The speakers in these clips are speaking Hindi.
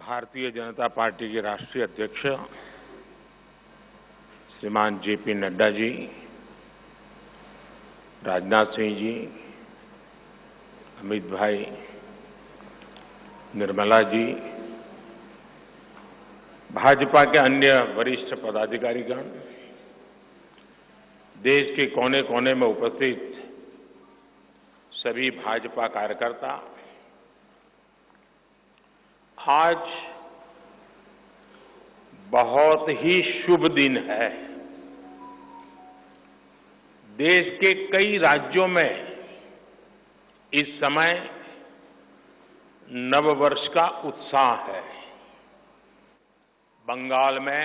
भारतीय जनता पार्टी के राष्ट्रीय अध्यक्ष श्रीमान जेपी नड्डा जी, राजनाथ सिंह जी, अमित भाई, निर्मला जी, भाजपा के अन्य वरिष्ठ पदाधिकारीगण, देश के कोने कोने में उपस्थित सभी भाजपा कार्यकर्ता, आज बहुत ही शुभ दिन है। देश के कई राज्यों में इस समय नववर्ष का उत्साह है। बंगाल में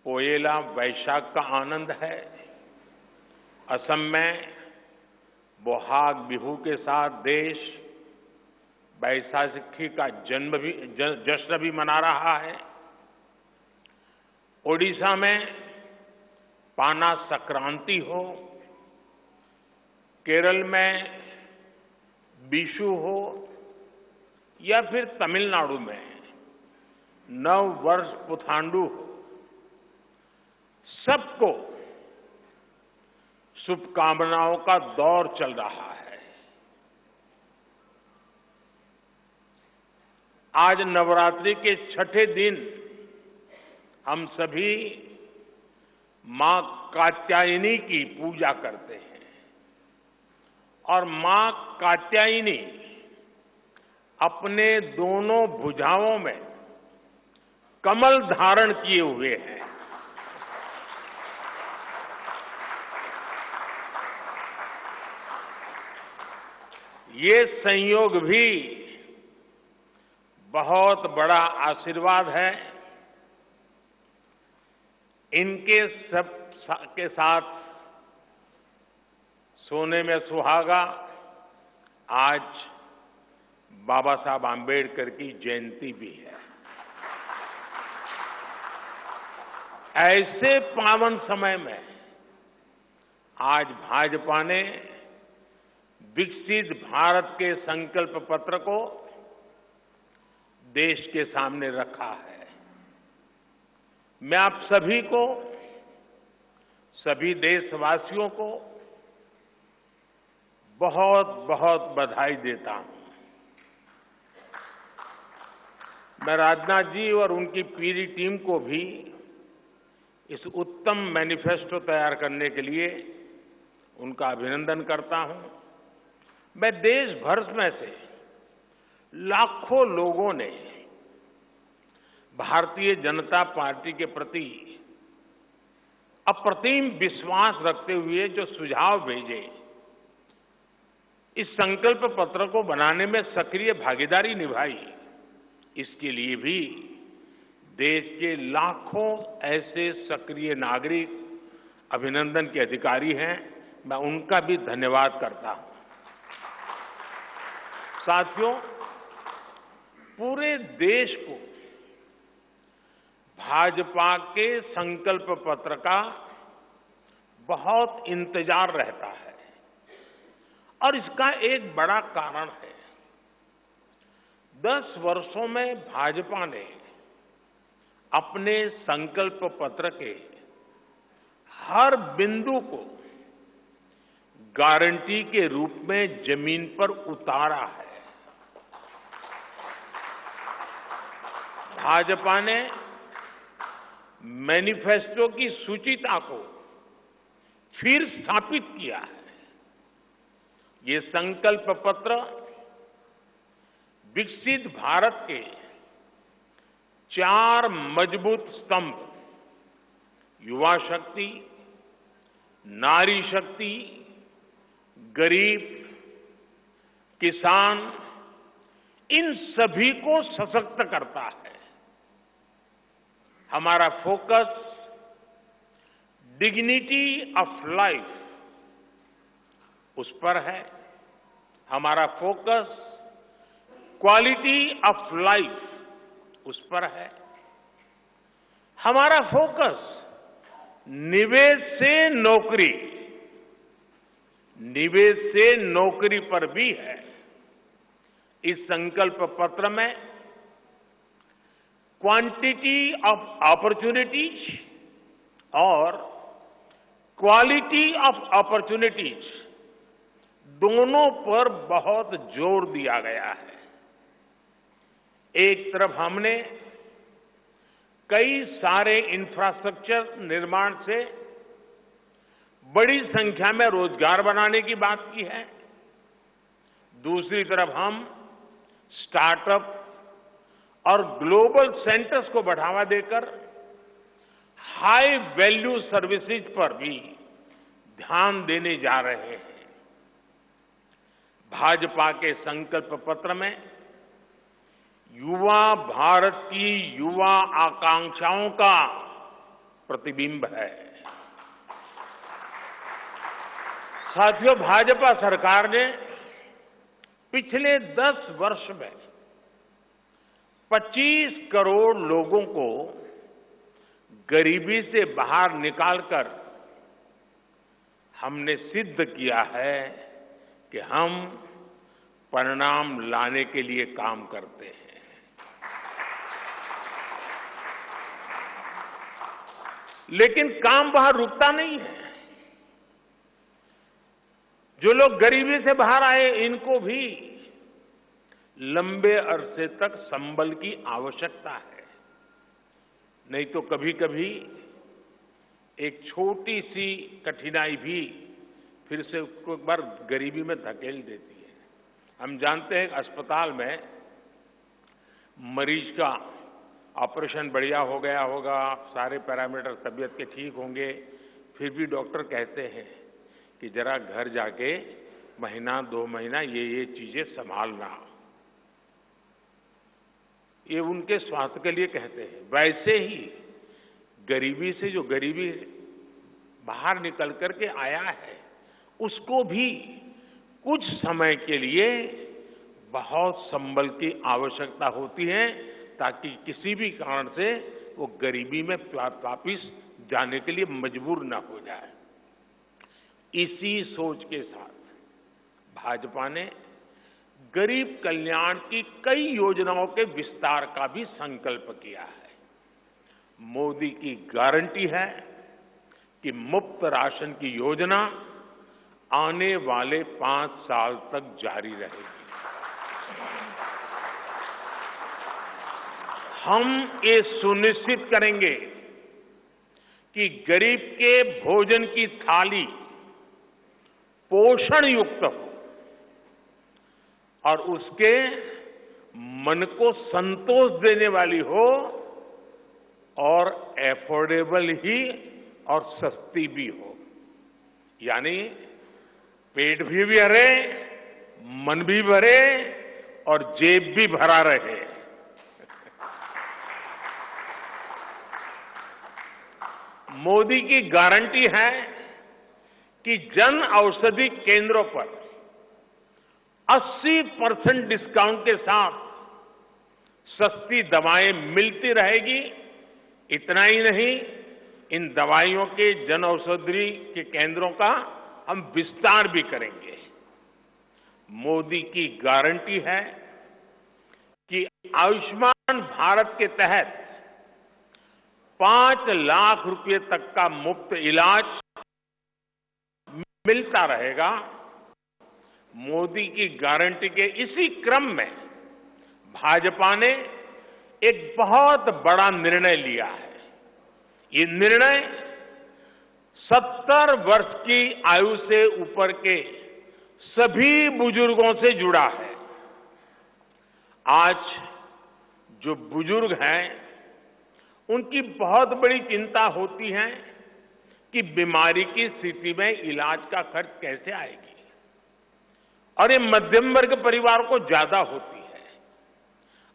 पोयला वैशाख का आनंद है। असम में बोहाग बिहू के साथ देश बैसाखी का जश्न भी मना रहा है। ओडिशा में पाना संक्रांति हो, केरल में बिशु हो या फिर तमिलनाडु में नव वर्ष पुथांडु हो, सबको शुभकामनाओं का दौर चल रहा है। आज नवरात्रि के छठे दिन हम सभी मां कात्यायनी की पूजा करते हैं और मां कात्यायनी अपने दोनों भुजाओं में कमल धारण किए हुए हैं। ये संयोग भी बहुत बड़ा आशीर्वाद है। इनके सब के साथ सोने में सुहागा, आज बाबा साहब आंबेडकर की जयंती भी है। ऐसे पावन समय में आज भाजपा ने विकसित भारत के संकल्प पत्र को देश के सामने रखा है। मैं आप सभी को, सभी देशवासियों को बहुत बहुत बधाई देता हूं। मैं राजनाथ जी और उनकी पूरी टीम को भी इस उत्तम मैनिफेस्टो तैयार करने के लिए उनका अभिनंदन करता हूं। मैं देश भर में से लाखों लोगों ने भारतीय जनता पार्टी के प्रति अप्रतिम विश्वास रखते हुए जो सुझाव भेजे, इस संकल्प पत्र को बनाने में सक्रिय भागीदारी निभाई, इसके लिए भी देश के लाखों ऐसे सक्रिय नागरिक अभिनंदन के अधिकारी हैं। मैं उनका भी धन्यवाद करता हूं। साथियों, पूरे देश को भाजपा के संकल्प पत्र का बहुत इंतजार रहता है और इसका एक बड़ा कारण है। 10 वर्षों में भाजपा ने अपने संकल्प पत्र के हर बिंदु को गारंटी के रूप में जमीन पर उतारा है। भाजपा ने मैनिफेस्टो की सूचिता को फिर स्थापित किया है। ये संकल्प पत्र विकसित भारत के 4 मजबूत स्तंभ, युवा शक्ति, नारी शक्ति, गरीब, किसान, इन सभी को सशक्त करता है। हमारा फोकस डिग्निटी ऑफ लाइफ उस पर है। हमारा फोकस क्वालिटी ऑफ लाइफ उस पर है। हमारा फोकस निवेश से नौकरी, निवेश से नौकरी पर भी है। इस संकल्प पत्र में क्वांटिटी ऑफ अपॉर्चुनिटीज और क्वालिटी ऑफ अपॉर्चुनिटीज दोनों पर बहुत जोर दिया गया है। एक तरफ हमने कई सारे इंफ्रास्ट्रक्चर निर्माण से बड़ी संख्या में रोजगार बनाने की बात की है। दूसरी तरफ हम स्टार्टअप और ग्लोबल सेंटर्स को बढ़ावा देकर हाई वैल्यू सर्विसेज पर भी ध्यान देने जा रहे हैं। भाजपा के संकल्प पत्र में युवा भारत की युवा आकांक्षाओं का प्रतिबिंब है। साथियों, भाजपा सरकार ने पिछले 10 वर्ष में 25 करोड़ लोगों को गरीबी से बाहर निकालकर हमने सिद्ध किया है कि हम परिणाम लाने के लिए काम करते हैं। लेकिन काम वहां रुकता नहीं है। जो लोग गरीबी से बाहर आए, इनको भी लंबे अरसे तक संबल की आवश्यकता है। नहीं तो कभी कभी एक छोटी सी कठिनाई भी फिर से उसको एक बार गरीबी में धकेल देती है। हम जानते हैं अस्पताल में मरीज का ऑपरेशन बढ़िया हो गया होगा, सारे पैरामीटर तबीयत के ठीक होंगे, फिर भी डॉक्टर कहते हैं कि जरा घर जाके महीना 2 महीना ये चीजें संभालना। ये उनके स्वास्थ्य के लिए कहते हैं। वैसे ही गरीबी से जो गरीबी बाहर निकल करके आया है, उसको भी कुछ समय के लिए बहुत संबल की आवश्यकता होती है, ताकि किसी भी कारण से वो गरीबी में वापिस जाने के लिए मजबूर न हो जाए। इसी सोच के साथ भाजपा ने गरीब कल्याण की कई योजनाओं के विस्तार का भी संकल्प किया है। मोदी की गारंटी है कि मुफ्त राशन की योजना आने वाले 5 साल तक जारी रहेगी। हम ये सुनिश्चित करेंगे कि गरीब के भोजन की थाली पोषण युक्त हो और उसके मन को संतोष देने वाली हो और एफोर्डेबल ही और सस्ती भी हो। यानी पेट भी भरे, मन भी भरे और जेब भी भरा रहे। मोदी की गारंटी है कि जन औषधि केंद्रों पर 80% डिस्काउंट के साथ सस्ती दवाएं मिलती रहेगी। इतना ही नहीं, इन दवाइयों के जन औषधि के केंद्रों का हम विस्तार भी करेंगे। मोदी की गारंटी है कि आयुष्मान भारत के तहत 5 लाख रुपए तक का मुफ्त इलाज मिलता रहेगा। मोदी की गारंटी के इसी क्रम में भाजपा ने एक बहुत बड़ा निर्णय लिया है। ये निर्णय 70 वर्ष की आयु से ऊपर के सभी बुजुर्गों से जुड़ा है। आज जो बुजुर्ग हैं, उनकी बहुत बड़ी चिंता होती है कि बीमारी की स्थिति में इलाज का खर्च कैसे आएगी, और ये मध्यम वर्ग परिवार को ज्यादा होती है।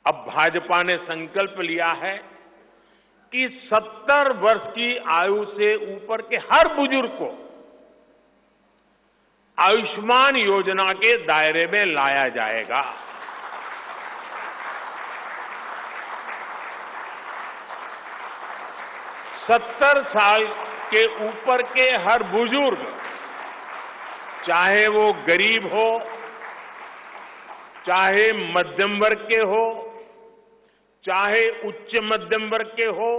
अब भाजपा ने संकल्प लिया है कि 70 वर्ष की आयु से ऊपर के हर बुजुर्ग को आयुष्मान योजना के दायरे में लाया जाएगा। 70 साल के ऊपर के हर बुजुर्ग, चाहे वो गरीब हो, चाहे मध्यम वर्ग के हो, चाहे उच्च मध्यम वर्ग के हो,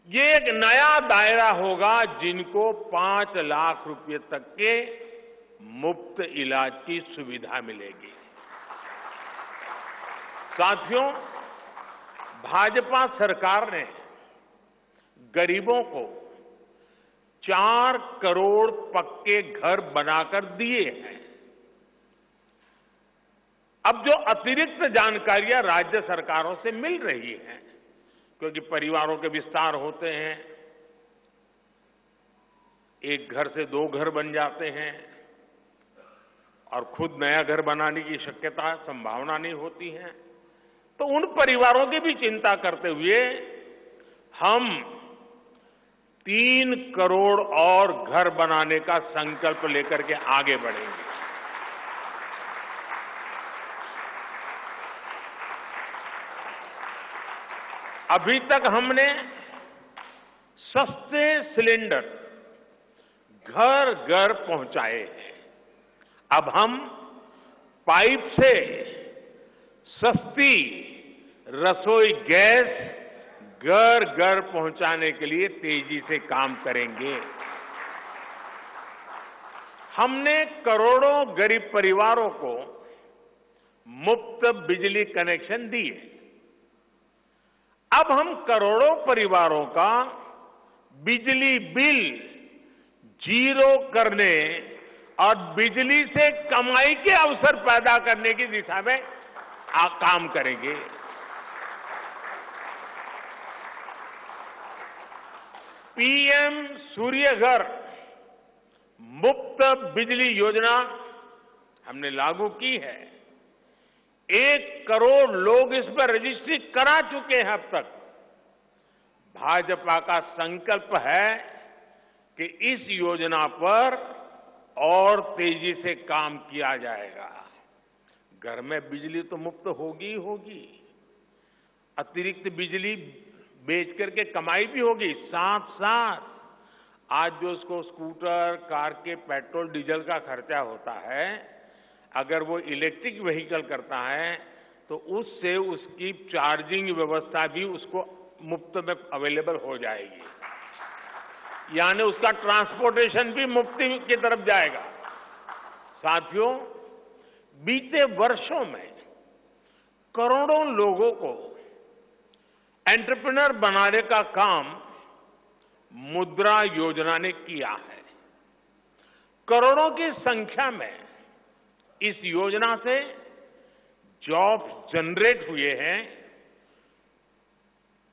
ये एक नया दायरा होगा जिनको 5 लाख रुपए तक के मुफ्त इलाज की सुविधा मिलेगी। साथियों, भाजपा सरकार ने गरीबों को 4 करोड़ पक्के घर बनाकर दिए हैं। अब जो अतिरिक्त जानकारियां राज्य सरकारों से मिल रही हैं, क्योंकि परिवारों के विस्तार होते हैं, एक घर से 2 घर बन जाते हैं और खुद नया घर बनाने की शक्यता, संभावना नहीं होती है, तो उन परिवारों की भी चिंता करते हुए हम 3 करोड़ और घर बनाने का संकल्प लेकर के आगे बढ़ेंगे। अभी तक हमने सस्ते सिलेंडर घर घर पहुंचाए हैं। अब हम पाइप से सस्ती रसोई गैस घर घर पहुंचाने के लिए तेजी से काम करेंगे। हमने करोड़ों गरीब परिवारों को मुफ्त बिजली कनेक्शन दिए। अब हम करोड़ों परिवारों का बिजली बिल 0 करने और बिजली से कमाई के अवसर पैदा करने की दिशा में काम करेंगे। पीएम सूर्य घर मुफ्त बिजली योजना हमने लागू की है। 1 करोड़ लोग इस पर रजिस्ट्री करा चुके हैं अब तक। भाजपा का संकल्प है कि इस योजना पर और तेजी से काम किया जाएगा। घर में बिजली तो मुफ्त होगी ही होगी, अतिरिक्त बिजली बेच करके कमाई भी होगी। साथ साथ आज जो उसको स्कूटर, कार के पेट्रोल डीजल का खर्चा होता है, अगर वो इलेक्ट्रिक व्हीकल करता है तो उससे उसकी चार्जिंग व्यवस्था भी उसको मुफ्त में अवेलेबल हो जाएगी, यानी उसका ट्रांसपोर्टेशन भी मुफ्ती की तरफ जाएगा। साथियों, बीते वर्षों में करोड़ों लोगों को एंटरप्रेन्योर बनाने का काम मुद्रा योजना ने किया है। करोड़ों की संख्या में इस योजना से जॉब जनरेट हुए हैं।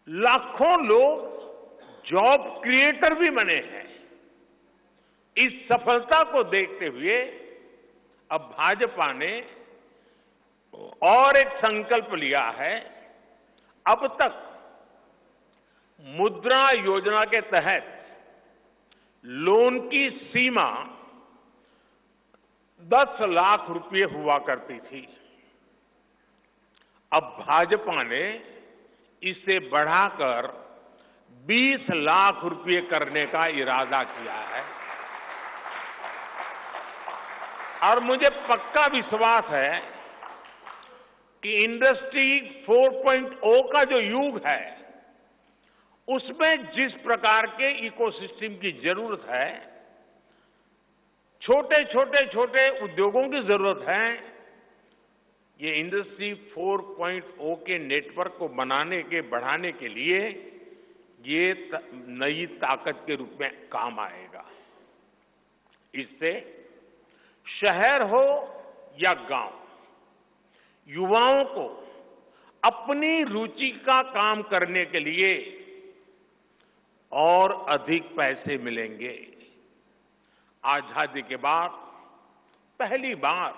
लाखों लोग जॉब क्रिएटर भी बने हैं। इस सफलता को देखते हुए अब भाजपा ने और एक संकल्प लिया है। अब तक मुद्रा योजना के तहत लोन की सीमा 10 लाख रुपए हुआ करती थी। अब भाजपा ने इसे बढ़ाकर 20 लाख रुपए करने का इरादा किया है और मुझे पक्का विश्वास है कि इंडस्ट्री 4.0 का जो युग है, उसमें जिस प्रकार के इकोसिस्टम की जरूरत है, छोटे उद्योगों की जरूरत है, ये इंडस्ट्री 4.0 के नेटवर्क को बढ़ाने के लिए ये नई ताकत के रूप में काम आएगा। इससे शहर हो या गांव, युवाओं को अपनी रुचि का काम करने के लिए और अधिक पैसे मिलेंगे। आजादी के बाद पहली बार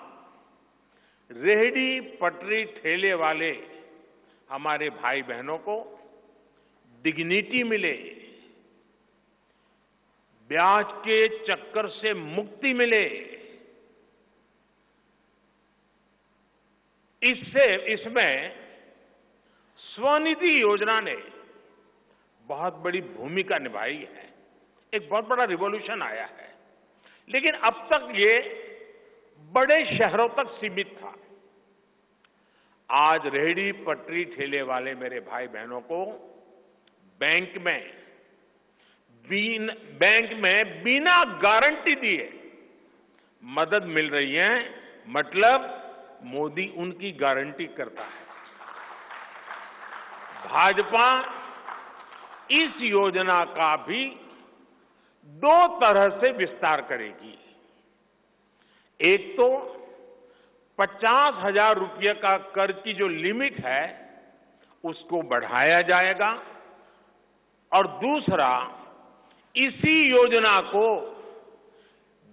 रेहड़ी पटरी ठेले वाले हमारे भाई बहनों को डिग्निटी मिले, ब्याज के चक्कर से मुक्ति मिले। इसमें स्वनिधि योजना ने बहुत बड़ी भूमिका निभाई है। एक बहुत बड़ा रिवॉल्यूशन आया है, लेकिन अब तक ये बड़े शहरों तक सीमित था। आज रेहड़ी पटरी ठेले वाले मेरे भाई बहनों को बैंक में बिना गारंटी दिए मदद मिल रही है। मतलब मोदी उनकी गारंटी करता है। भाजपा इस योजना का भी 2 तरह से विस्तार करेगी। एक तो 50,000 रुपये का कर्ज की जो लिमिट है उसको बढ़ाया जाएगा और दूसरा इसी योजना को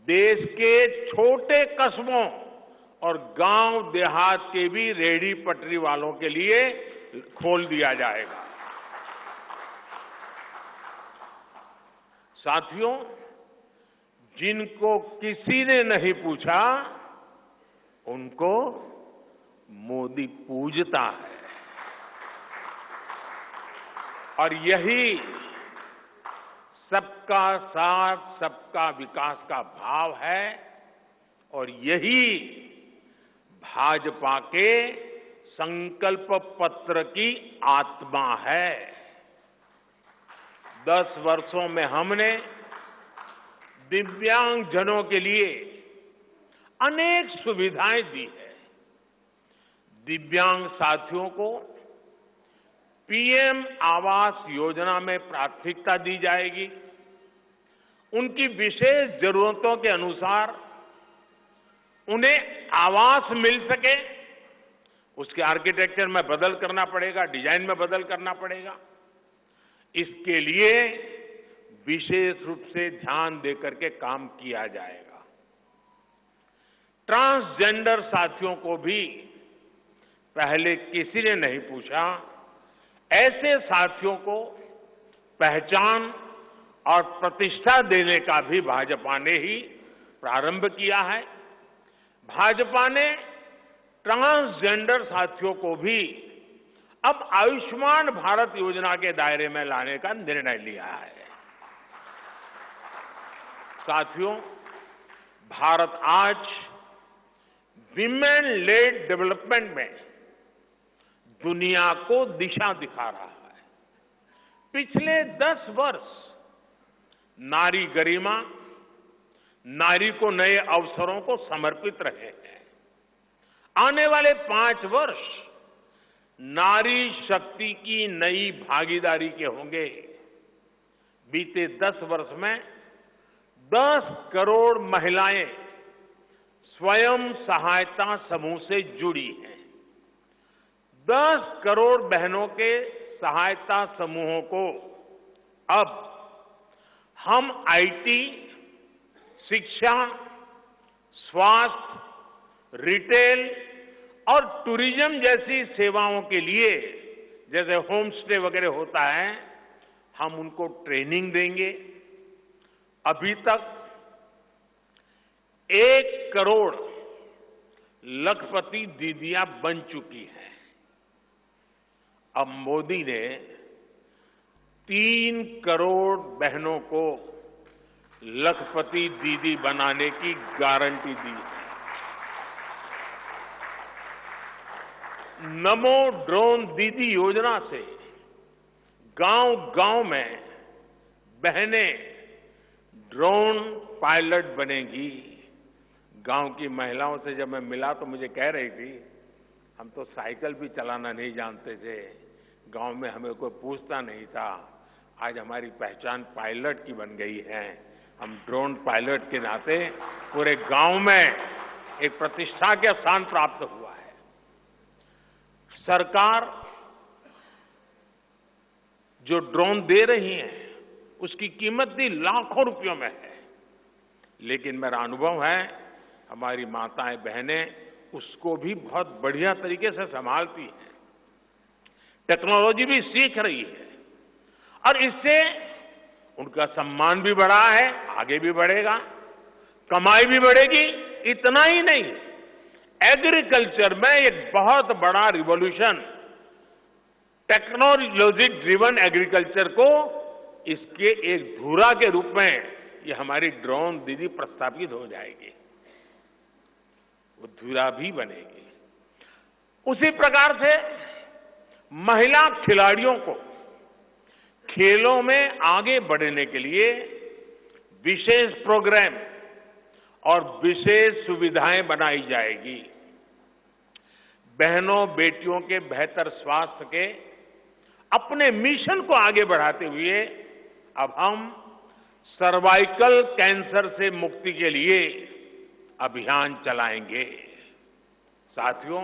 देश के छोटे कस्बों और गांव देहात के भी रेहड़ी पटरी वालों के लिए खोल दिया जाएगा। साथियों, जिनको किसी ने नहीं पूछा उनको मोदी पूजता है और यही सबका साथ सबका विकास का भाव है और यही भाजपा के संकल्प पत्र की आत्मा है। 10 वर्षों में हमने दिव्यांगजनों के लिए अनेक सुविधाएं दी है। दिव्यांग साथियों को पीएम आवास योजना में प्राथमिकता दी जाएगी। उनकी विशेष जरूरतों के अनुसार उन्हें आवास मिल सके, उसके आर्किटेक्चर में बदल करना पड़ेगा, डिजाइन में बदल करना पड़ेगा। इसके लिए विशेष रूप से ध्यान देकर के काम किया जाएगा। ट्रांसजेंडर साथियों को भी पहले किसी ने नहीं पूछा। ऐसे साथियों को पहचान और प्रतिष्ठा देने का भी भाजपा ने ही प्रारंभ किया है। भाजपा ने ट्रांसजेंडर साथियों को भी अब आयुष्मान भारत योजना के दायरे में लाने का निर्णय लिया है। साथियों, भारत आज विमेन लेड डेवलपमेंट में दुनिया को दिशा दिखा रहा है। पिछले 10 वर्ष नारी गरिमा, नारी को नए अवसरों को समर्पित रहे हैं। आने वाले 5 वर्ष नारी शक्ति की नई भागीदारी के होंगे। बीते 10 वर्ष में 10 करोड़ महिलाएं स्वयं सहायता समूह से जुड़ी हैं। 10 करोड़ बहनों के सहायता समूहों को अब हम आईटी, शिक्षा, स्वास्थ्य, रिटेल और टूरिज्म जैसी सेवाओं के लिए, जैसे होम स्टे वगैरह होता है, हम उनको ट्रेनिंग देंगे। अभी तक 1 करोड़ लखपति दीदियां बन चुकी हैं। अब मोदी ने 3 करोड़ बहनों को लखपति दीदी बनाने की गारंटी दी है। नमो ड्रोन दीदी योजना से गांव-गांव में बहनें ड्रोन पायलट बनेगी। गांव की महिलाओं से जब मैं मिला तो मुझे कह रही थी, हम तो साइकिल भी चलाना नहीं जानते थे, गांव में हमें कोई पूछता नहीं था। आज हमारी पहचान पायलट की बन गई है। हम ड्रोन पायलट के नाते पूरे गांव में एक प्रतिष्ठा के स्थान प्राप्त हुआ है। सरकार जो ड्रोन दे रही है उसकी कीमत भी लाखों रुपयों में है, लेकिन मेरा अनुभव है हमारी माताएं बहनें उसको भी बहुत बढ़िया तरीके से संभालती हैं। टेक्नोलॉजी भी सीख रही है और इससे उनका सम्मान भी बढ़ा है, आगे भी बढ़ेगा, कमाई भी बढ़ेगी। इतना ही नहीं, एग्रीकल्चर में एक बहुत बड़ा रिवॉल्यूशन, टेक्नोलॉजी ड्रिवन एग्रीकल्चर को इसके एक धुरा के रूप में ये हमारी ड्रोन दीदी प्रस्थापित हो जाएगी। वो धुरा भी बनेगी। उसी प्रकार से महिला खिलाड़ियों को खेलों में आगे बढ़ने के लिए विशेष प्रोग्राम और विशेष सुविधाएं बनाई जाएगी। बहनों बेटियों के बेहतर स्वास्थ्य के अपने मिशन को आगे बढ़ाते हुए अब हम सर्वाइकल कैंसर से मुक्ति के लिए अभियान चलाएंगे। साथियों,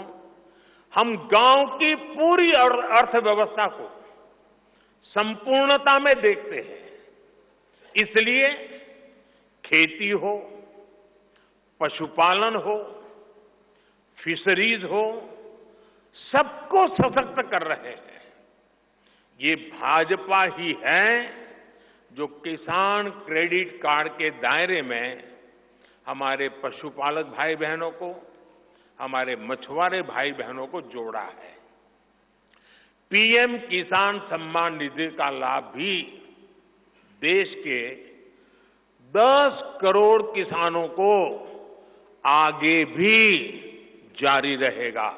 हम गांव की पूरी अर्थव्यवस्था को संपूर्णता में देखते हैं। इसलिए खेती हो, पशुपालन हो, फिशरीज हो, सबको सशक्त कर रहे हैं। ये भाजपा ही है जो किसान क्रेडिट कार्ड के दायरे में हमारे पशुपालक भाई बहनों को, हमारे मछुआरे भाई बहनों को जोड़ा है। पीएम किसान सम्मान निधि का लाभ भी देश के 10 करोड़ किसानों को आगे भी जारी रहेगा।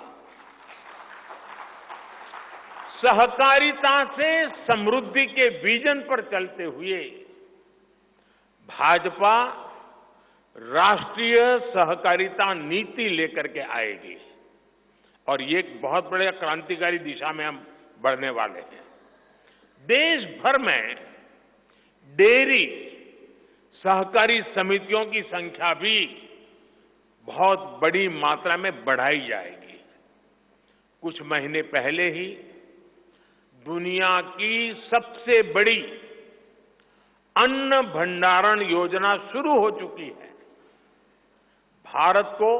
सहकारिता से समृद्धि के विजन पर चलते हुए भाजपा राष्ट्रीय सहकारिता नीति लेकर के आएगी और ये एक बहुत बड़े क्रांतिकारी दिशा में हम बढ़ने वाले हैं। देश भर में डेयरी सहकारी समितियों की संख्या भी बहुत बड़ी मात्रा में बढ़ाई जाएगी। कुछ महीने पहले ही दुनिया की सबसे बड़ी अन्न भंडारण योजना शुरू हो चुकी है। भारत को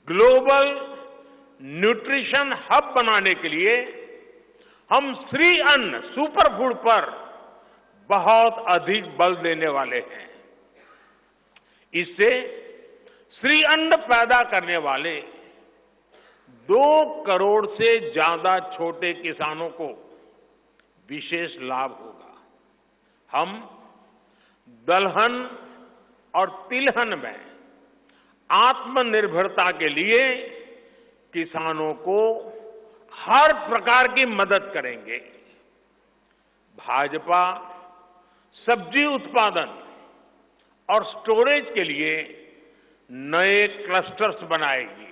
ग्लोबल न्यूट्रिशन हब बनाने के लिए हम श्री अन्न सुपर फूड पर बहुत अधिक बल देने वाले हैं। इससे श्री अन्न पैदा करने वाले 2 करोड़ से ज्यादा छोटे किसानों को विशेष लाभ होगा। हम दलहन और तिलहन में आत्मनिर्भरता के लिए किसानों को हर प्रकार की मदद करेंगे। भाजपा सब्जी उत्पादन और स्टोरेज के लिए नए क्लस्टर्स बनाएगी।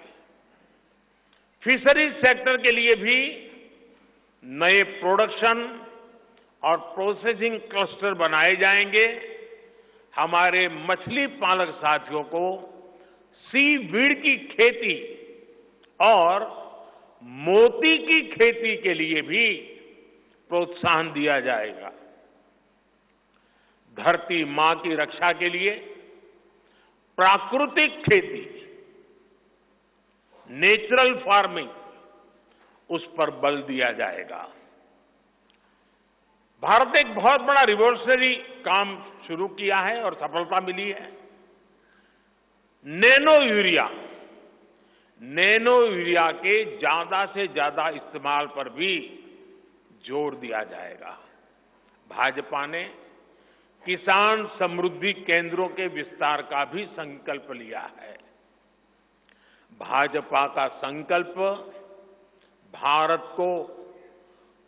फिशरीज सेक्टर के लिए भी नए प्रोडक्शन और प्रोसेसिंग क्लस्टर बनाए जाएंगे। हमारे मछली पालक साथियों को सीवीड की खेती और मोती की खेती के लिए भी प्रोत्साहन दिया जाएगा। धरती मां की रक्षा के लिए प्राकृतिक खेती, नेचुरल फार्मिंग, उस पर बल दिया जाएगा। भारत एक बहुत बड़ा रिवॉल्यूशनरी काम शुरू किया है और सफलता मिली है। नैनो यूरिया के ज्यादा से ज्यादा इस्तेमाल पर भी जोर दिया जाएगा। भाजपा ने किसान समृद्धि केंद्रों के विस्तार का भी संकल्प लिया है। भाजपा का संकल्प भारत को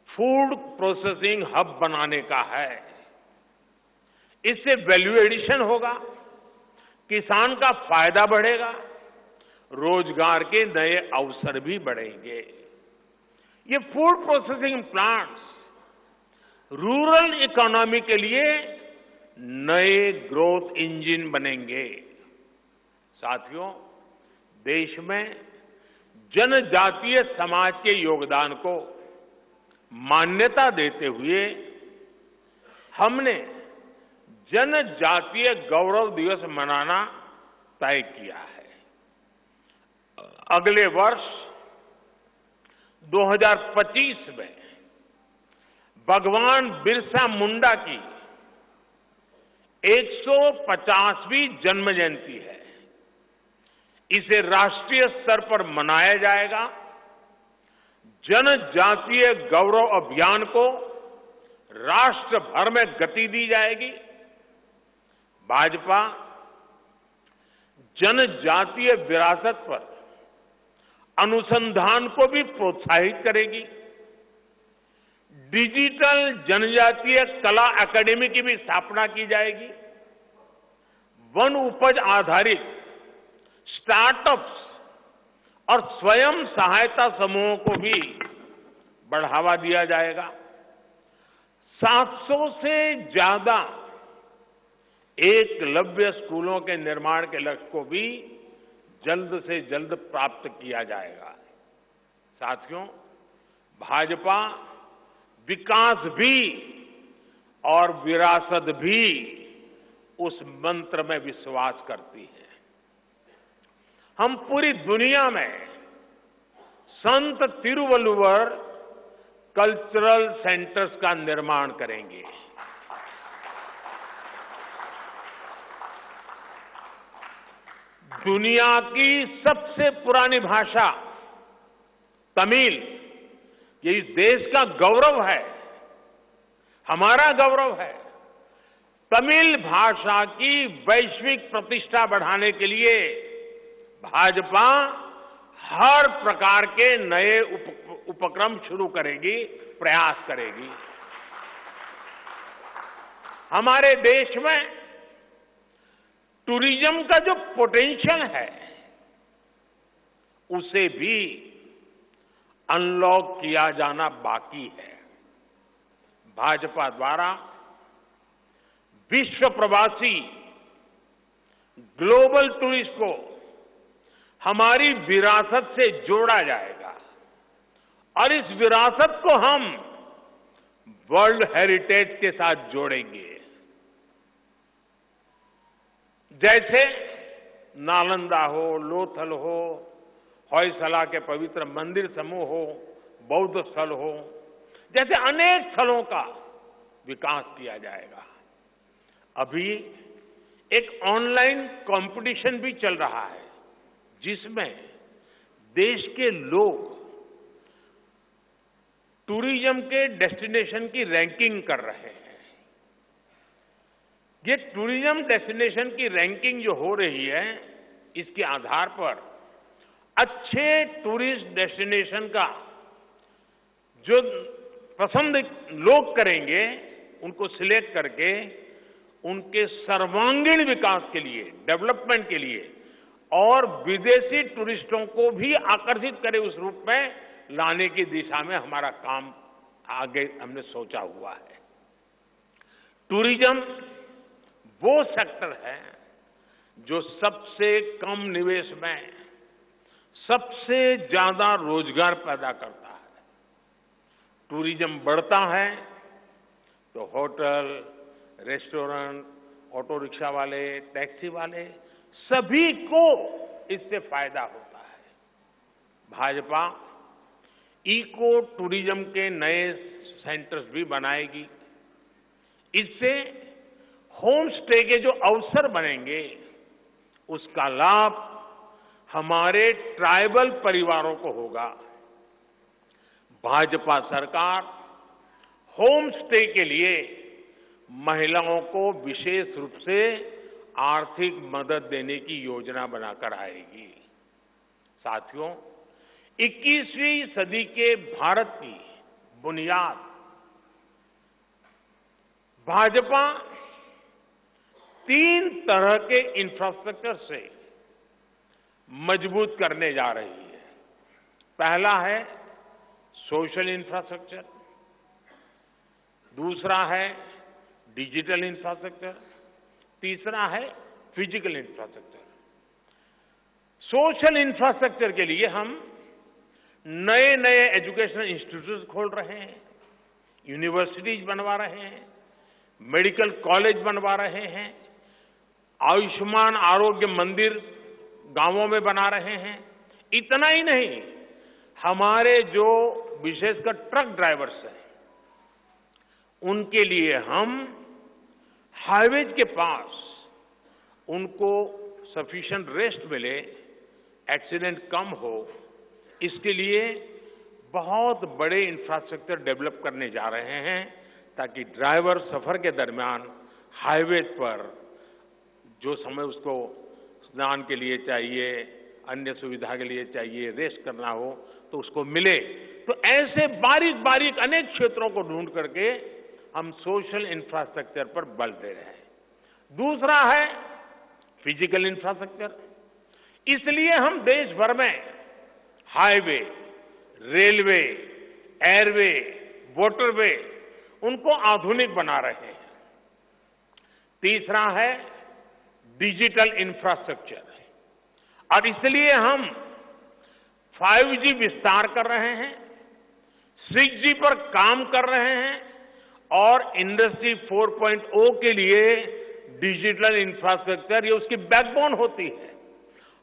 फूड प्रोसेसिंग हब बनाने का है। इससे वैल्यू एडिशन होगा, किसान का फायदा बढ़ेगा, रोजगार के नए अवसर भी बढ़ेंगे। ये food processing plants rural economy के लिए नए ग्रोथ इंजन बनेंगे। साथियों, देश में जनजातीय समाज के योगदान को मान्यता देते हुए हमने जनजातीय गौरव दिवस मनाना तय किया है। अगले वर्ष 2025 में भगवान बिरसा मुंडा की 150वीं जन्म जयंती है। इसे राष्ट्रीय स्तर पर मनाया जाएगा। जनजातीय गौरव अभियान को राष्ट्र भर में गति दी जाएगी। भाजपा जनजातीय विरासत पर अनुसंधान को भी प्रोत्साहित करेगी। डिजिटल जनजातीय कला एकेडमी की भी स्थापना की जाएगी। वन उपज आधारित स्टार्टअप्स और स्वयं सहायता समूहों को भी बढ़ावा दिया जाएगा। 700 से ज्यादा एकलव्य स्कूलों के निर्माण के लक्ष्य को भी जल्द से जल्द प्राप्त किया जाएगा। साथियों, भाजपा विकास भी और विरासत भी उस मंत्र में विश्वास करती है। हम पूरी दुनिया में संत तिरुवल्लुवर कल्चरल सेंटर्स का निर्माण करेंगे। दुनिया की सबसे पुरानी भाषा तमिल, ये इस देश का गौरव है, हमारा गौरव है। तमिल भाषा की वैश्विक प्रतिष्ठा बढ़ाने के लिए भाजपा हर प्रकार के नए उपक्रम शुरू करेगी, प्रयास करेगी। हमारे देश में टूरिज्म का जो पोटेंशियल है, उसे भी अनलॉक किया जाना बाकी है। भाजपा द्वारा विश्व प्रवासी ग्लोबल टूरिस्ट को हमारी विरासत से जोड़ा जाएगा और इस विरासत को हम वर्ल्ड हेरिटेज के साथ जोड़ेंगे। जैसे नालंदा हो, लोथल हो, होयसला के पवित्र मंदिर समूह हो, बौद्ध स्थल हो, जैसे अनेक स्थलों का विकास किया जाएगा। अभी एक ऑनलाइन कंपटीशन भी चल रहा है, जिसमें देश के लोग टूरिज्म के डेस्टिनेशन की रैंकिंग कर रहे हैं। ये टूरिज्म डेस्टिनेशन की रैंकिंग जो हो रही है, इसके आधार पर अच्छे टूरिस्ट डेस्टिनेशन का जो पसंद लोग करेंगे, उनको सिलेक्ट करके उनके सर्वांगीण विकास के लिए, डेवलपमेंट के लिए और विदेशी टूरिस्टों को भी आकर्षित करे उस रूप में लाने की दिशा में हमारा काम आगे हमने सोचा हुआ है। टूरिज्म वो सेक्टर है जो सबसे कम निवेश में सबसे ज्यादा रोजगार पैदा करता है। टूरिज्म बढ़ता है तो होटल, रेस्टोरेंट, ऑटो रिक्शा वाले, टैक्सी वाले सभी को इससे फायदा होता है। भाजपा इको टूरिज्म के नए सेंटर्स भी बनाएगी। इससे होम स्टे के जो अवसर बनेंगे, उसका लाभ हमारे ट्राइबल परिवारों को होगा। भाजपा सरकार होम स्टे के लिए महिलाओं को विशेष रूप से आर्थिक मदद देने की योजना बनाकर आएगी। साथियों, 21वीं सदी के भारत की बुनियाद भाजपा 3 तरह के इंफ्रास्ट्रक्चर से मजबूत करने जा रही है। पहला है सोशल इंफ्रास्ट्रक्चर, दूसरा है डिजिटल इंफ्रास्ट्रक्चर, तीसरा है फिजिकल इंफ्रास्ट्रक्चर। सोशल इंफ्रास्ट्रक्चर के लिए हम नए नए एजुकेशनल इंस्टीट्यूट खोल रहे हैं, यूनिवर्सिटीज बनवा रहे हैं, मेडिकल कॉलेज बनवा रहे हैं, आयुष्मान आरोग्य मंदिर गांवों में बना रहे हैं। इतना ही नहीं, हमारे जो विशेषकर ट्रक ड्राइवर्स हैं, उनके लिए हम हाईवेज के पास उनको सफिशिएंट रेस्ट मिले, एक्सीडेंट कम हो, इसके लिए बहुत बड़े इंफ्रास्ट्रक्चर डेवलप करने जा रहे हैं, ताकि ड्राइवर सफर के दरमियान हाईवे पर जो समय उसको स्नान के लिए चाहिए, अन्य सुविधा के लिए चाहिए, रेस्ट करना हो तो उसको मिले। तो ऐसे बारीक बारीक अनेक क्षेत्रों को ढूंढ करके हम सोशल इंफ्रास्ट्रक्चर पर बल दे रहे हैं। दूसरा है फिजिकल इंफ्रास्ट्रक्चर। इसलिए हम देश भर में हाईवे, रेलवे, एयरवे, वाटरवे उनको आधुनिक बना रहे हैं। तीसरा है डिजिटल इंफ्रास्ट्रक्चर, और इसलिए हम 5G विस्तार कर रहे हैं, 6G पर काम कर रहे हैं और इंडस्ट्री 4.0 के लिए डिजिटल इंफ्रास्ट्रक्चर ये उसकी बैकबोन होती है।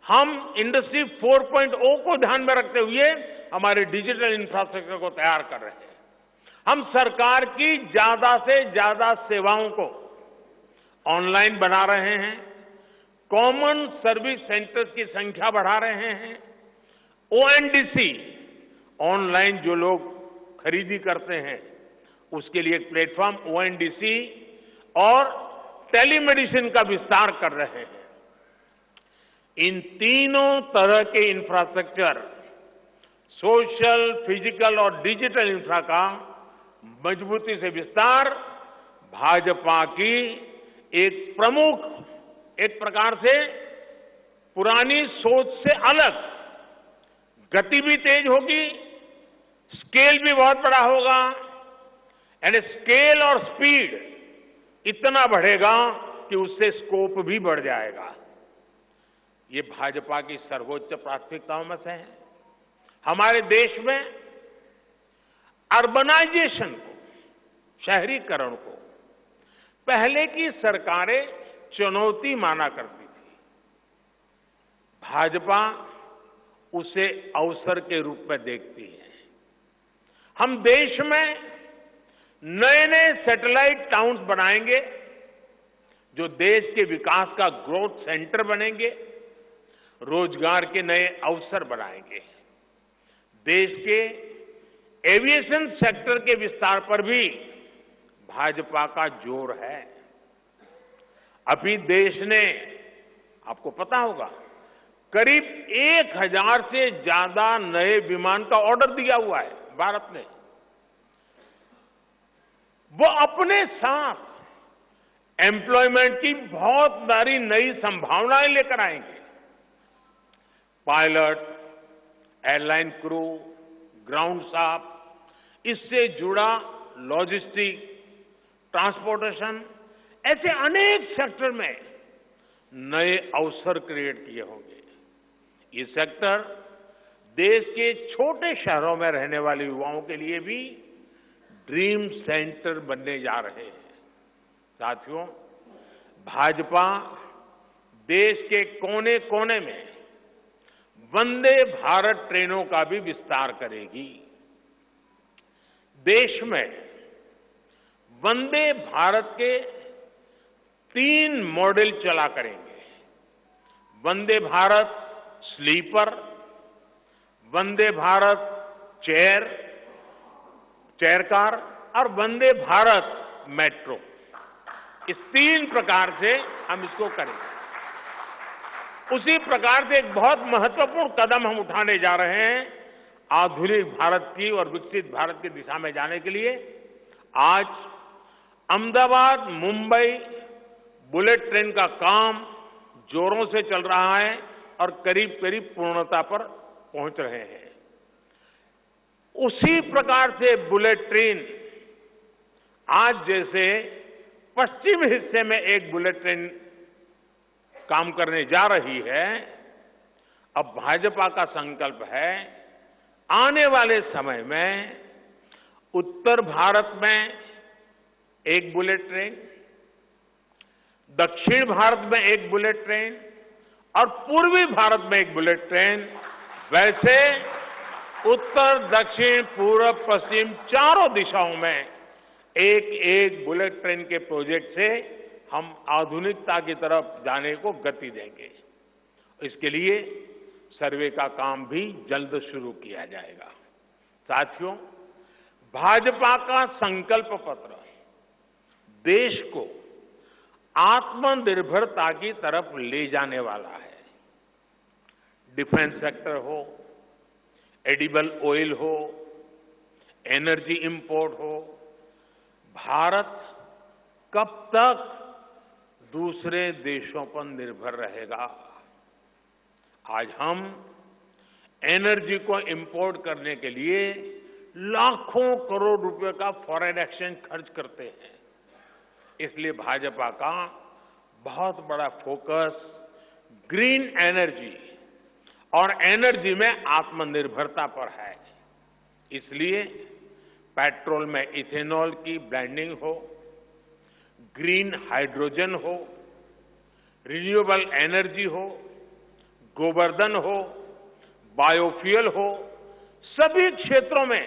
हम इंडस्ट्री 4.0 को ध्यान में रखते हुए हमारे डिजिटल इंफ्रास्ट्रक्चर को तैयार कर रहे हैं। हम सरकार की ज्यादा से ज्यादा सेवाओं को ऑनलाइन बना रहे हैं, कॉमन सर्विस सेंटर्स की संख्या बढ़ा रहे हैं, ONDC ऑनलाइन जो लोग खरीदी करते हैं उसके लिए एक प्लेटफॉर्म ONDC और टेलीमेडिसिन का विस्तार कर रहे हैं। इन तीनों तरह के इंफ्रास्ट्रक्चर, सोशल, फिजिकल और डिजिटल इंफ्रा का मजबूती से विस्तार भाजपा की एक प्रमुख, एक प्रकार से पुरानी सोच से अलग, गति भी तेज होगी, स्केल भी बहुत बड़ा होगा, यानी स्केल और स्पीड इतना बढ़ेगा कि उससे स्कोप भी बढ़ जाएगा। ये भाजपा की सर्वोच्च प्राथमिकताओं में से है। हमारे देश में अर्बनाइजेशन को, शहरीकरण को पहले की सरकारें चुनौती माना करती थी। भाजपा उसे अवसर के रूप में देखती है। हम देश में नए नए सैटेलाइट टाउन्स बनाएंगे जो देश के विकास का ग्रोथ सेंटर बनेंगे, रोजगार के नए अवसर बनाएंगे। देश के एविएशन सेक्टर के विस्तार पर भी भाजपा का जोर है। अभी देश ने, आपको पता होगा, करीब 1000 से ज्यादा नए विमान का ऑर्डर दिया हुआ है भारत ने। वो अपने साथ एम्प्लॉयमेंट की बहुत सारी नई संभावनाएं लेकर आएंगे। Pilot, airline crew, ground staff, इससे जुड़ा लॉजिस्टिक, ट्रांसपोर्टेशन, ऐसे अनेक सेक्टर में नए अवसर क्रिएट किए होंगे। ये सेक्टर देश के छोटे शहरों में रहने वाले युवाओं के लिए भी ड्रीम सेंटर बनने जा रहे हैं। साथियों, भाजपा देश के कोने कोने में वंदे भारत ट्रेनों का भी विस्तार करेगी। देश में वंदे भारत के 3 मॉडल चला करेंगे। Vande Bharat sleeper, Vande Bharat chair car और वंदे भारत मेट्रो। इस 3 प्रकार से हम इसको करेंगे। उसी प्रकार से एक बहुत महत्वपूर्ण कदम हम उठाने जा रहे हैं आधुनिक भारत की और विकसित भारत की दिशा में जाने के लिए। आज अहमदाबाद मुंबई बुलेट ट्रेन का काम जोरों से चल रहा है और करीब करीब पूर्णता पर पहुंच रहे हैं। उसी प्रकार से बुलेट ट्रेन आज जैसे पश्चिम हिस्से में एक बुलेट ट्रेन काम करने जा रही है, अब भाजपा का संकल्प है आने वाले समय में उत्तर भारत में एक बुलेट ट्रेन, दक्षिण भारत में एक बुलेट ट्रेन और पूर्वी भारत में एक बुलेट ट्रेन, वैसे उत्तर, दक्षिण, पूर्व, पश्चिम चारों दिशाओं में एक एक बुलेट ट्रेन के प्रोजेक्ट से हम आधुनिकता की तरफ जाने को गति देंगे। इसके लिए सर्वे का काम भी जल्द शुरू किया जाएगा। साथियों, भाजपा का संकल्प पत्र देश को आत्मनिर्भरता की तरफ ले जाने वाला है। डिफेंस सेक्टर हो, एडिबल ऑयल हो, एनर्जी इंपोर्ट हो, भारत कब तक दूसरे देशों पर निर्भर रहेगा? आज हम एनर्जी को इंपोर्ट करने के लिए लाखों करोड़ रुपए का फॉरेन एक्सचेंज खर्च करते हैं। इसलिए भाजपा का बहुत बड़ा फोकस ग्रीन एनर्जी और एनर्जी में आत्मनिर्भरता पर है। इसलिए पेट्रोल में इथेनॉल की ब्लेंडिंग हो, ग्रीन हाइड्रोजन हो, रिन्यूएबल एनर्जी हो, गोवर्धन हो, बायोफ्यूल हो, सभी क्षेत्रों में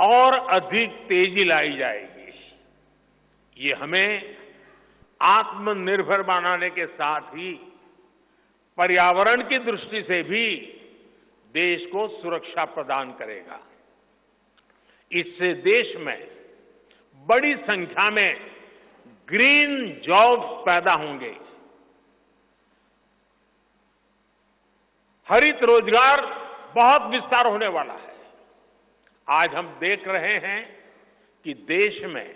और अधिक तेजी लाई जाएगी। ये हमें आत्मनिर्भर बनाने के साथ ही पर्यावरण की दृष्टि से भी देश को सुरक्षा प्रदान करेगा। इससे देश में बड़ी संख्या में ग्रीन जॉब्स पैदा होंगे, हरित रोजगार बहुत विस्तार होने वाला है। आज हम देख रहे हैं कि देश में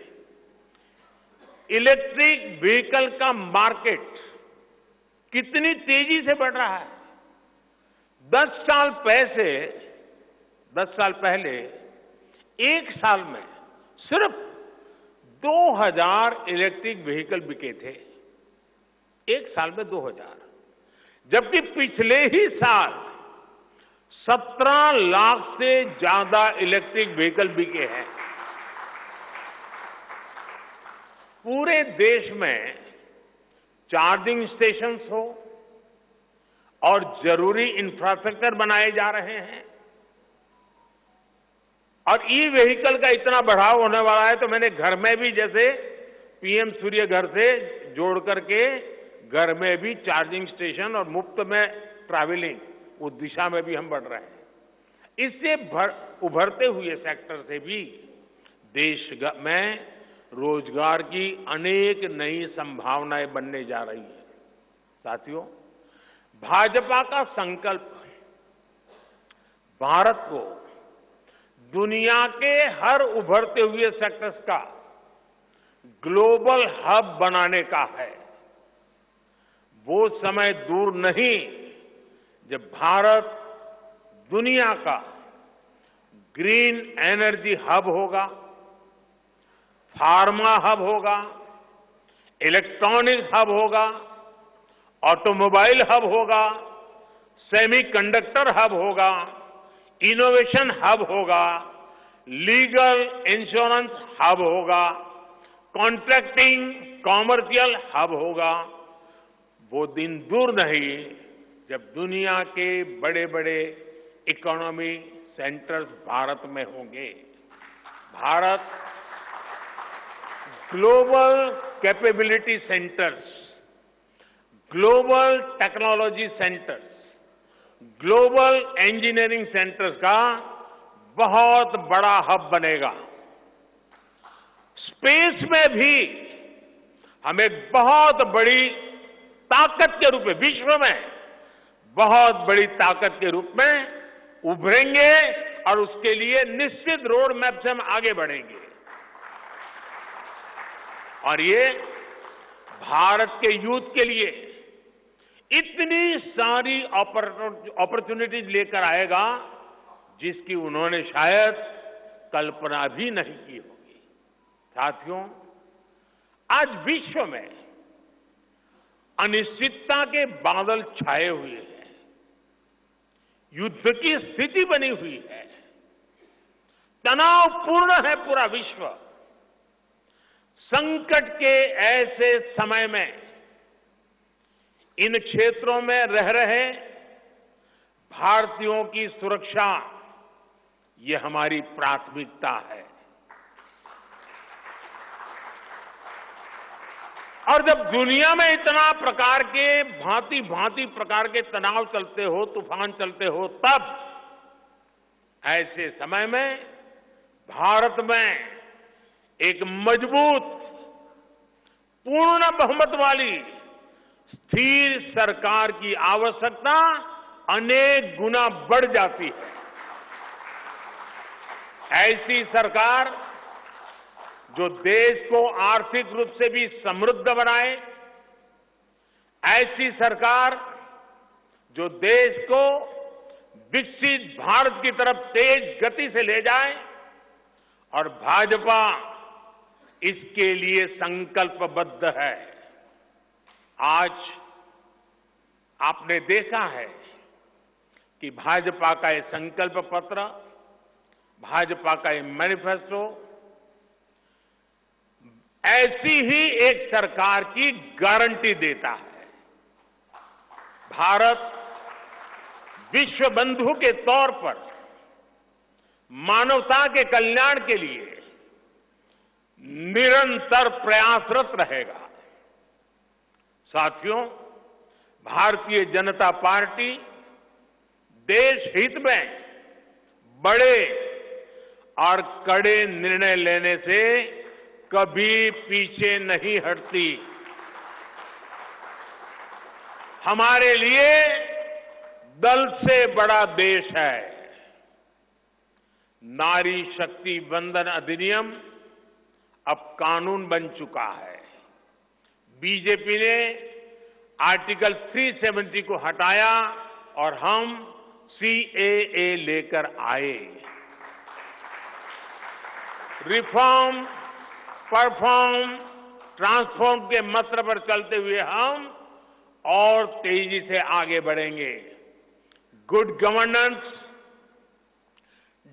इलेक्ट्रिक व्हीकल का मार्केट कितनी तेजी से बढ़ रहा है। 10 साल पहले एक साल में सिर्फ 2000 इलेक्ट्रिक व्हीकल बिके थे। एक साल में 2000, जबकि पिछले ही साल 17 लाख से ज्यादा इलेक्ट्रिक व्हीकल बिके हैं। पूरे देश में चार्जिंग स्टेशंस हो और जरूरी इंफ्रास्ट्रक्चर बनाए जा रहे हैं और ई व्हीकल का इतना बढ़ाव होने वाला है, तो मैंने घर में भी जैसे पीएम सूर्य घर से जोड़ करके घर में भी चार्जिंग स्टेशन और मुफ्त में ट्रैवलिंग, उस दिशा में भी हम बढ़ रहे हैं। इससे उभरते हुए सेक्टर से भी देश में रोजगार की अनेक नई संभावनाएं बनने जा रही है। साथियों, भाजपा का संकल्प भारत को दुनिया के हर उभरते हुए सेक्टर्स का ग्लोबल हब बनाने का है। वो समय दूर नहीं जब भारत दुनिया का ग्रीन एनर्जी हब होगा, फार्मा हब होगा, इलेक्ट्रॉनिक्स हब होगा, ऑटोमोबाइल हब होगा, सेमीकंडक्टर हब होगा, इनोवेशन हब होगा, लीगल इंश्योरेंस हब होगा, कॉन्ट्रैक्टिंग कॉमर्शियल हब होगा। वो दिन दूर नहीं जब दुनिया के बड़े बड़े इकोनॉमी सेंटर्स भारत में होंगे। Bharat global capability centres, global technology centres, global engineering centres का बहुत बड़ा हब बनेगा। स्पेस में भी हम एक बहुत बड़ी ताकत के रूप में, विश्व में बहुत बड़ी ताकत के रूप में उभरेंगे और उसके लिए निश्चित रोड मैप से हम आगे बढ़ेंगे। और ये भारत के यूथ के लिए इतनी सारी अपॉर्चुनिटीज लेकर आएगा जिसकी उन्होंने शायद कल्पना भी नहीं की होगी। साथियों, आज विश्व में अनिश्चितता के बादल छाए हुए हैं, युद्ध की स्थिति बनी हुई है, तनावपूर्ण है पूरा विश्व। संकट के ऐसे समय में इन क्षेत्रों में रह रहे भारतीयों की सुरक्षा, ये हमारी प्राथमिकता है। और जब दुनिया में इतना प्रकार के भांति भांति प्रकार के तनाव चलते हो, तूफान चलते हो, तब ऐसे समय में भारत में एक मजबूत, पूर्ण बहुमत वाली स्थिर सरकार की आवश्यकता अनेक गुना बढ़ जाती है। ऐसी सरकार जो देश को आर्थिक रूप से भी समृद्ध बनाए, ऐसी सरकार जो देश को विकसित भारत की तरफ तेज गति से ले जाए, और भाजपा इसके लिए संकल्पबद्ध है। आज आपने देखा है कि भाजपा का ये संकल्प पत्र, भाजपा का ये मैनिफेस्टो ऐसी ही एक सरकार की गारंटी देता है। भारत विश्व बंधु के तौर पर मानवता के कल्याण के लिए निरंतर प्रयासरत रहेगा। साथियों, भारतीय जनता पार्टी देश हित में बड़े और कड़े निर्णय लेने से कभी पीछे नहीं हटती। हमारे लिए दल से बड़ा देश है। नारी शक्ति वंदन अधिनियम अब कानून बन चुका है। बीजेपी ने आर्टिकल 370 को हटाया और हम सीएए लेकर आए। रिफॉर्म, परफॉर्म, ट्रांसफॉर्म के मंत्र पर चलते हुए हम और तेजी से आगे बढ़ेंगे। गुड गवर्नेंस,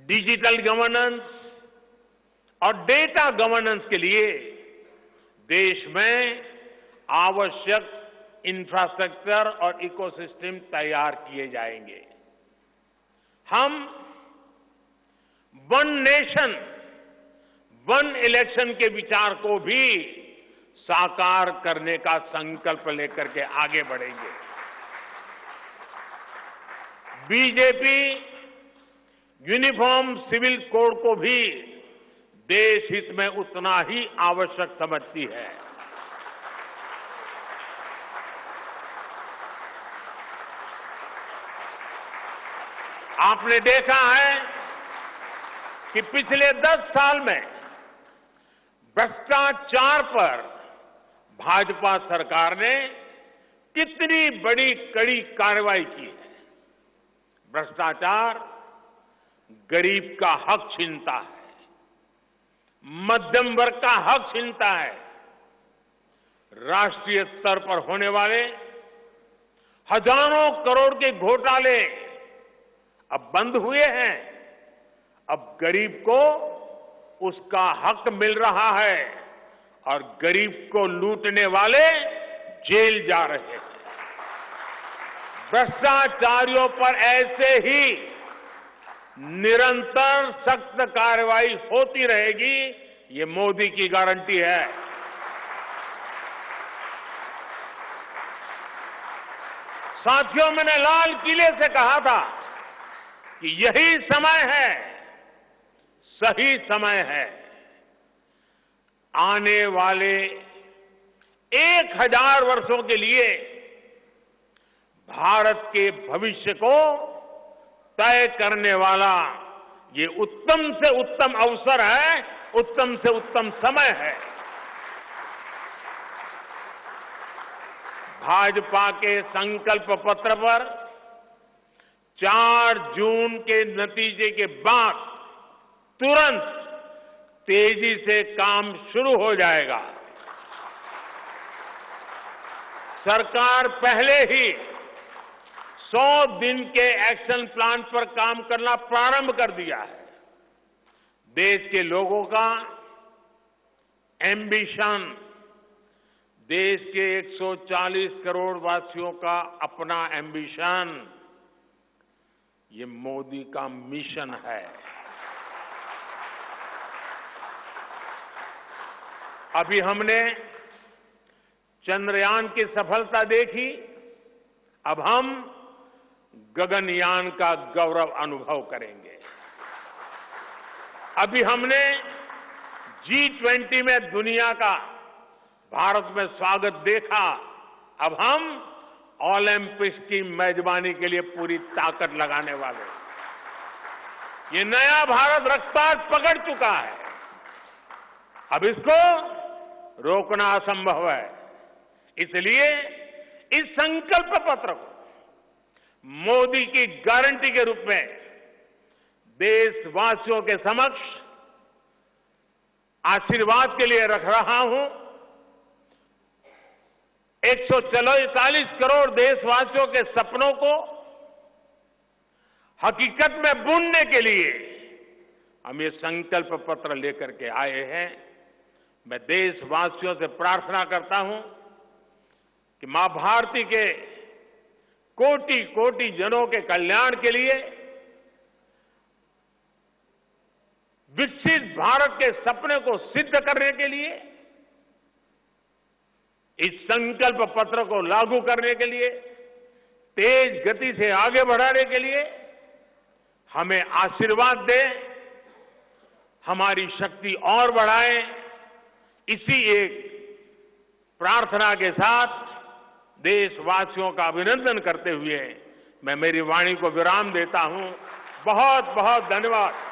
डिजिटल गवर्नेंस और डेटा गवर्नेंस के लिए देश में आवश्यक इंफ्रास्ट्रक्चर और इकोसिस्टम तैयार किए जाएंगे। हम वन नेशन, वन इलेक्शन के विचार को भी साकार करने का संकल्प लेकर के आगे बढ़ेंगे। बीजेपी यूनिफॉर्म सिविल कोड को भी देश हित में उतना ही आवश्यक समझती है। आपने देखा है कि पिछले 10 साल में भ्रष्टाचार पर भाजपा सरकार ने कितनी बड़ी कड़ी कार्रवाई की है। भ्रष्टाचार गरीब का हक छीनता है, मध्यम वर्ग का हक छीनता है। राष्ट्रीय स्तर पर होने वाले हजारों करोड़ के घोटाले अब बंद हुए हैं। अब गरीब को उसका हक मिल रहा है और गरीब को लूटने वाले जेल जा रहे हैं। भ्रष्टाचारियों पर ऐसे ही निरंतर सख्त कार्रवाई होती रहेगी, ये मोदी की गारंटी है। साथियों, मैंने लाल किले से कहा था कि यही समय है, सही समय है। आने वाले 1000 वर्षों के लिए भारत के भविष्य को तय करने वाला ये उत्तम से उत्तम अवसर है, उत्तम से उत्तम समय है। भाजपा के संकल्प पत्र पर 4 जून के नतीजे के बाद तुरंत तेजी से काम शुरू हो जाएगा। सरकार पहले ही 100 दिन के एक्शन प्लान पर काम करना प्रारंभ कर दिया है। देश के लोगों का एम्बिशन, देश के 140 करोड़ वासियों का अपना एम्बिशन, ये मोदी का मिशन है। अभी हमने चंद्रयान की सफलता देखी, अब हम गगनयान का गौरव अनुभव करेंगे। अभी हमने G20 में दुनिया का भारत में स्वागत देखा, अब हम ओलंपिक्स की मेजबानी के लिए पूरी ताकत लगाने वाले हैं। ये नया भारत रफ्तार पकड़ चुका है। अब इसको रोकना असंभव है। इसलिए इस संकल्प पत्र को मोदी की गारंटी के रूप में देशवासियों के समक्ष आशीर्वाद के लिए रख रहा हूं। 144 करोड़ देशवासियों के सपनों को हकीकत में बुनने के लिए हम ये संकल्प पत्र लेकर के आए हैं। मैं देशवासियों से प्रार्थना करता हूं कि मां भारती के कोटि कोटि जनों के कल्याण के लिए, विकसित भारत के सपने को सिद्ध करने के लिए, इस संकल्प पत्र को लागू करने के लिए, तेज गति से आगे बढ़ाने के लिए हमें आशीर्वाद दें, हमारी शक्ति और बढ़ाएं। इसी एक प्रार्थना के साथ देशवासियों का अभिनंदन करते हुए मैं मेरी वाणी को विराम देता हूं। बहुत बहुत धन्यवाद।